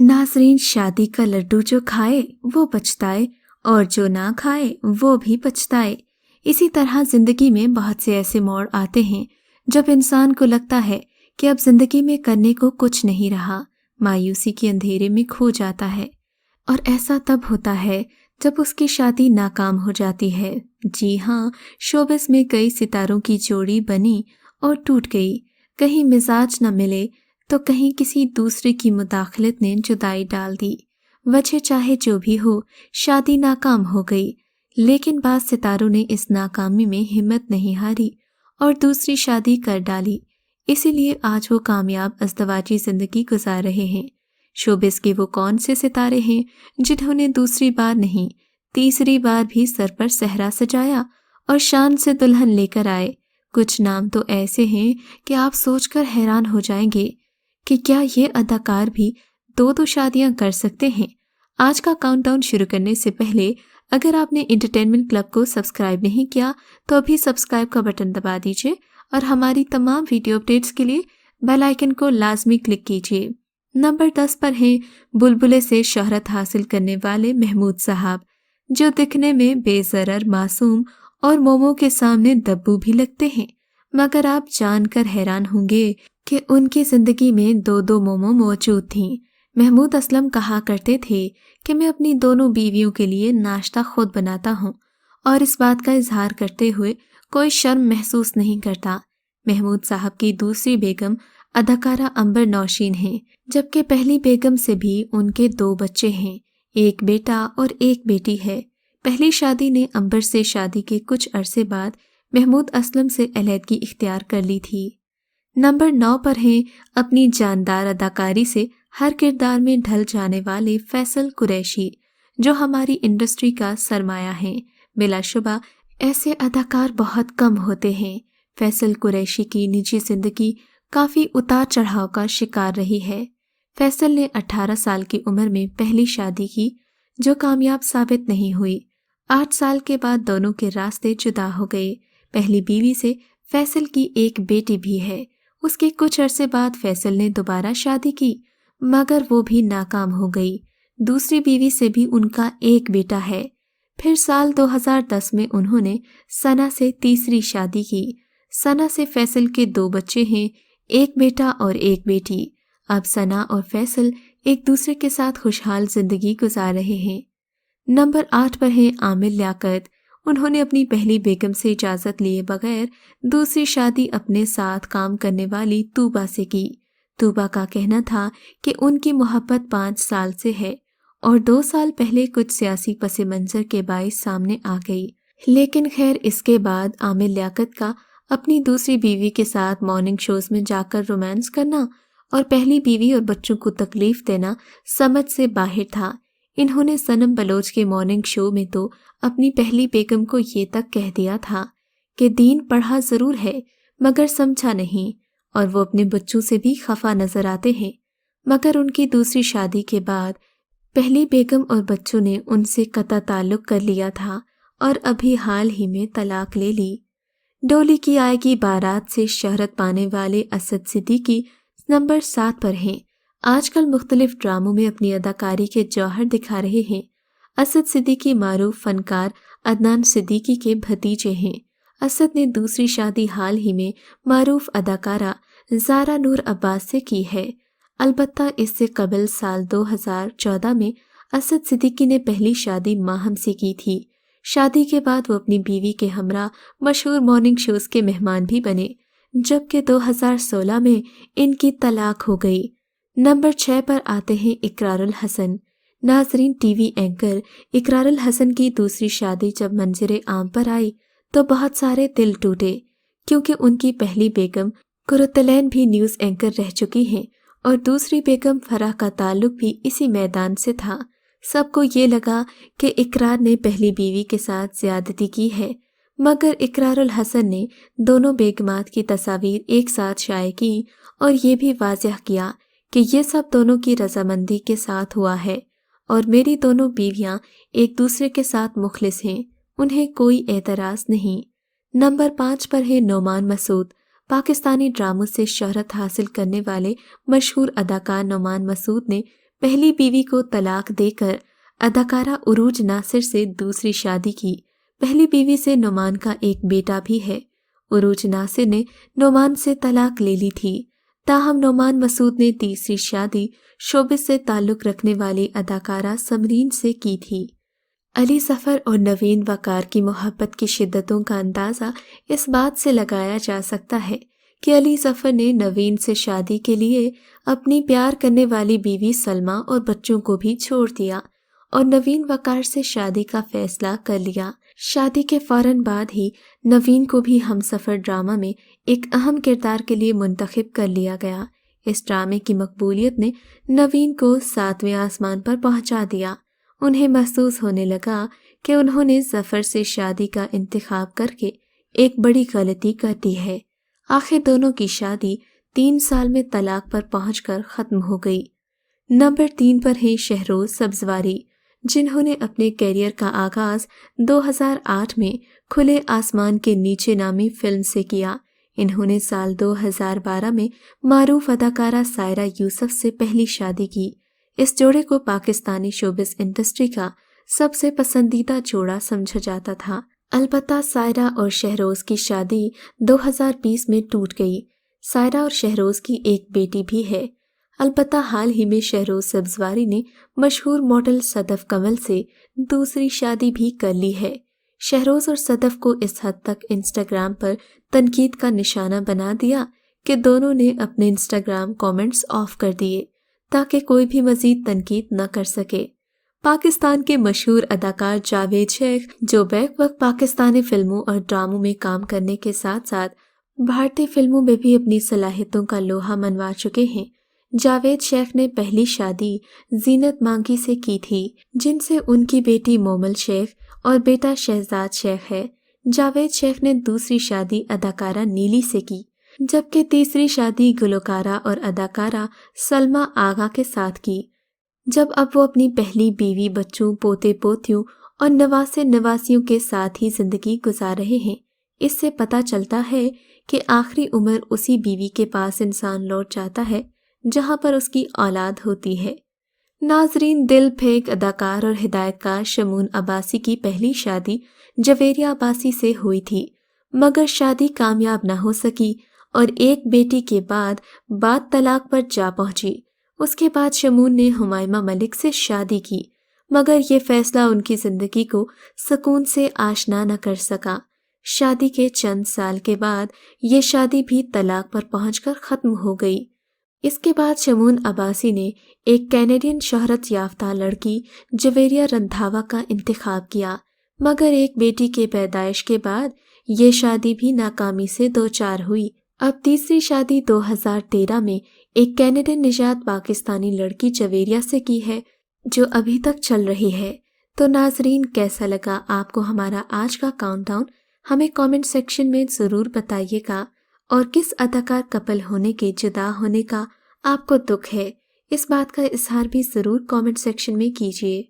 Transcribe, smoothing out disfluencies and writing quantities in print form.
नाज़रीन, शादी का लड्डू जो खाए वो पछताए और जो ना खाए वो भी पछताए। इसी तरह जिंदगी में बहुत से ऐसे मोड़ आते हैं जब इंसान को लगता है कि अब जिंदगी में करने को कुछ नहीं रहा, मायूसी के अंधेरे में खो जाता है। और ऐसा तब होता है जब उसकी शादी नाकाम हो जाती है। जी हाँ, शोबिस में कई सितारों की जोड़ी बनी और टूट गई। कहीं मिजाज न मिले तो कहीं किसी दूसरे की मुदाखलत ने जुदाई डाल दी। वजह चाहे जो भी हो, शादी नाकाम हो गई। लेकिन बाद सितारों ने इस नाकामी में हिम्मत नहीं हारी और दूसरी शादी कर डाली। इसीलिए आज वो कामयाब अज़दवाजी जिंदगी गुजार रहे हैं। शोबिस के वो कौन से सितारे हैं जिन्होंने दूसरी बार नहीं, तीसरी बार भी सर पर सहरा सजाया और शान से दुल्हन लेकर आए? कुछ नाम तो ऐसे हैं कि आप सोचकर हैरान हो जाएंगे कि क्या ये अदाकार भी दो शादियां कर सकते हैं। आज का काउंटडाउन शुरू करने से पहले अगर आपने एंटरटेनमेंट क्लब को सब्सक्राइब नहीं किया तो अभी सब्सक्राइब का बटन दबा दीजिए और हमारी तमाम वीडियो अपडेट्स के लिए बेल आइकन को लाजमी क्लिक कीजिए। नंबर 10 पर हैं बुलबुले से शोहरत हासिल करने वाले महमूद साहब, जो दिखने में बेज़रर, मासूम और मोमो के सामने दब्बू भी लगते हैं, मगर आप जानकर हैरान होंगे कि उनकी जिंदगी में दो मोमो मौजूद थीं। महमूद असलम कहा करते थे कि मैं अपनी दोनों बीवियों के लिए नाश्ता खुद बनाता हूँ और इस बात का इजहार करते हुए कोई शर्म महसूस नहीं करता। महमूद साहब की दूसरी बेगम अदाकारा अंबर नौशीन हैं, जबकि पहली बेगम से भी उनके 2 बच्चे हैं, एक बेटा और एक बेटी है। पहली शादी ने अंबर से शादी के कुछ अरसे बाद महमूद असलम से अलहदगी इख्तियार कर ली थी। नंबर 9 पर हैं अपनी जानदार अदाकारी से हर किरदार में ढल जाने वाले फैसल कुरैशी, जो हमारी इंडस्ट्री का सरमाया है। बिलाशुबा ऐसे अदाकार बहुत कम होते हैं। फैसल कुरैशी की निजी जिंदगी काफ़ी उतार चढ़ाव का शिकार रही है। फैसल ने 18 साल की उम्र में पहली शादी की जो कामयाब साबित नहीं हुई। 8 साल के बाद दोनों के रास्ते जुदा हो गए। पहली बीवी से फैसल की एक बेटी भी है। उसके कुछ अरसे बाद फैसल ने दोबारा शादी की, मगर वो भी नाकाम हो गई। दूसरी बीवी से भी उनका एक बेटा है। फिर साल 2010 में उन्होंने सना से तीसरी शादी की। सना से फैसल के 2 बच्चे हैं, एक बेटा और एक बेटी। अब सना और फैसल एक दूसरे के साथ खुशहाल जिंदगी गुजार रहे हैं। नंबर 8 पर है आमिर लियाकत। उन्होंने अपनी पहली बेगम से इजाज़त लिए बगैर दूसरी शादी अपने साथ काम करने वाली तूबा से की। तूबा का कहना था कि उनकी मोहब्बत 5 साल से है और 2 साल पहले कुछ सियासी पस मंज़र के बाइस सामने आ गई। लेकिन खैर, इसके बाद आमिर लियाकत का अपनी दूसरी बीवी के साथ मॉर्निंग शोज में जाकर रोमांस करना और पहली बीवी और बच्चों को तकलीफ देना समझ से बाहर था। इन्होंने सनम बलोच के मॉर्निंग शो में तो अपनी पहली बेगम को ये तक कह दिया था कि दीन पढ़ा ज़रूर है मगर समझा नहीं, और वो अपने बच्चों से भी खफा नजर आते हैं। मगर उनकी दूसरी शादी के बाद पहली बेगम और बच्चों ने उनसे कता ताल्लुक कर लिया था और अभी हाल ही में तलाक ले ली। डोली की आएगी बारात से शहरत पाने वाले असद सिद्दीकी नंबर 7 पर हैं। आजकल मुख्तलिफ ड्रामों में अपनी अदाकारी के जौहर दिखा रहे हैं। असद सिद्दीकी मारूफ फनकार अदनान सिद्दीकी के भतीजे हैं। असद ने दूसरी शादी हाल ही में मारूफ अदाकारा ज़ारा नूर अब्बास से की है। अलबत्ता इससे कबल साल 2014 में असद सिद्दीकी ने पहली शादी माहम से की थी। शादी के बाद वो अपनी बीवी के हमरा मशहूर मॉर्निंग शोज के मेहमान भी बने, जबकि 2016 में इनकी तलाक हो गई। नंबर 6 पर आते हैं इकरारुल हसन। नाजरीन, टीवी एंकर इकरारुल हसन की दूसरी शादी जब मंजरे आम पर आई तो बहुत सारे दिल टूटे, क्योंकि उनकी पहली बेगम कुरतलैन भी न्यूज़ एंकर रह चुकी हैं और दूसरी बेगम फराह का ताल्लुक भी इसी मैदान से था। सबको ये लगा कि इकरार ने पहली बीवी के साथ ज्यादती की है, मगर इकरारुल हसन ने दोनों बेगमात की तस्वीर एक साथ शाये की और ये भी वाज़ह किया कि ये सब दोनों की रजामंदी के साथ हुआ है और मेरी दोनों बीवियां एक दूसरे के साथ मुखलिस हैं, उन्हें कोई एतराज़ नहीं। नंबर 5 पर है नोमान मसूद। पाकिस्तानी ड्रामों से शोहरत हासिल करने वाले मशहूर अदाकार नोमान मसूद ने पहली बीवी को तलाक देकर अदाकारा उरूज नासिर से दूसरी शादी की। पहली बीवी से नोमान का एक बेटा भी है। उरूज नासिर ने नोमान से तलाक ले ली थी। ताहम नोमान मसूद ने तीसरी शादी शोबिस से ताल्लुक रखने वाली अदाकारा समरीन से की थी। अली ज़फ़र और नवीन वकार की मोहब्बत की शिद्दतों का अंदाज़ा इस बात से लगाया जा सकता है कि अली ज़फ़र ने नवीन से शादी के लिए अपनी प्यार करने वाली बीवी सलमा और बच्चों को भी छोड़ दिया और नवीन वकार से शादी का फैसला कर लिया। शादी के फौरन बाद ही नवीन को भी हमसफ़र ड्रामा में एक अहम किरदार के लिए मुंतखब कर लिया गया। इस ड्रामे की मकबूलियत ने नवीन को 7वें आसमान पर पहुंचा दिया। उन्हें महसूस होने लगा कि उन्होंने ज़फ़र से शादी का इंतखाब करके एक बड़ी गलती कर दी है। आखिर दोनों की शादी 3 साल में तलाक पर पहुंचकर ख़त्म हो गई। नंबर 3 पर हैं शहरोज़ सब्ज़वारी, जिन्होंने अपने करियर का आगाज़ 2008 में खुले आसमान के नीचे नामी फिल्म से किया। इन्होंने साल 2012 में मारूफ अदाकारा सायरा यूसुफ से पहली शादी की। इस जोड़े को पाकिस्तानी शोबिस इंडस्ट्री का सबसे पसंदीदा जोड़ा समझा जाता था। अलबत्ता सायरा और शहरोज़ की शादी 2020 में टूट गई। सायरा और शहरोज़ की एक बेटी भी है। अलबत्ता हाल ही में शहरोज़ सब्ज़वारी ने मशहूर मॉडल सदफ कमल से दूसरी शादी भी कर ली है। शहरोज़ और सदफ को इस हद तक इंस्टाग्राम पर तनकीद का निशाना बना दिया कि दोनों ने अपने इंस्टाग्राम कमेंट्स ऑफ कर दिए ताकि कोई भी मज़ीद तनकीद न कर सके। पाकिस्तान के मशहूर अदाकार जावेद शेख, जो बैक वक्त पाकिस्तानी फिल्मों और ड्रामों में काम करने के साथ साथ भारतीय फिल्मों में भी अपनी सलाहियतों का लोहा मनवा चुके हैं, जावेद शेख ने पहली शादी जीनत मांगी से की थी, जिनसे उनकी बेटी मोमल शेख और बेटा शहजाद शेख है। जावेद शेख ने दूसरी शादी अदाकारा नीली से की, जबकि तीसरी शादी गुलकारा और अदाकारा सलमा आगा के साथ की। जब अब वो अपनी पहली बीवी, बच्चों, पोते पोतियों और नवासे नवासियों के साथ ही जिंदगी गुजार रहे हैं, इससे पता चलता है कि आखिरी उम्र उसी बीवी के पास इंसान लौट जाता है जहां पर उसकी औलाद होती है। नाजरीन, दिल फेंक अदाकार और हिदायतकार शमून अब्बासी की पहली शादी जवेरिया अब्बासी से हुई थी, मगर शादी कामयाब न हो सकी और एक बेटी के बाद तलाक पर जा पहुंची। उसके बाद शमून ने हुमायमा मलिक से शादी की, मगर ये फैसला उनकी जिंदगी को सुकून से आशना न कर सका। शादी के चंद साल के बाद ये शादी भी तलाक पर पहुंचकर ख़त्म हो गई। इसके बाद शमून अब्बासी ने एक कैनेडियन शोहरत याफ्ता लड़की जवेरिया रंधावा का इंतखाब किया, मगर एक बेटी के पैदाइश के बाद ये शादी भी नाकामी से दोचार हुई। अब तीसरी शादी 2013 में एक कैनेडियन निजात पाकिस्तानी लड़की जवेरिया से की है, जो अभी तक चल रही है। तो नाजरीन, कैसा लगा आपको हमारा आज का काउंटडाउन? हमें कमेंट सेक्शन में ज़रूर बताइएगा। और किस अदाकार कपल होने के जुदा होने का आपको दुख है, इस बात का इजहार भी ज़रूर कमेंट सेक्शन में कीजिए।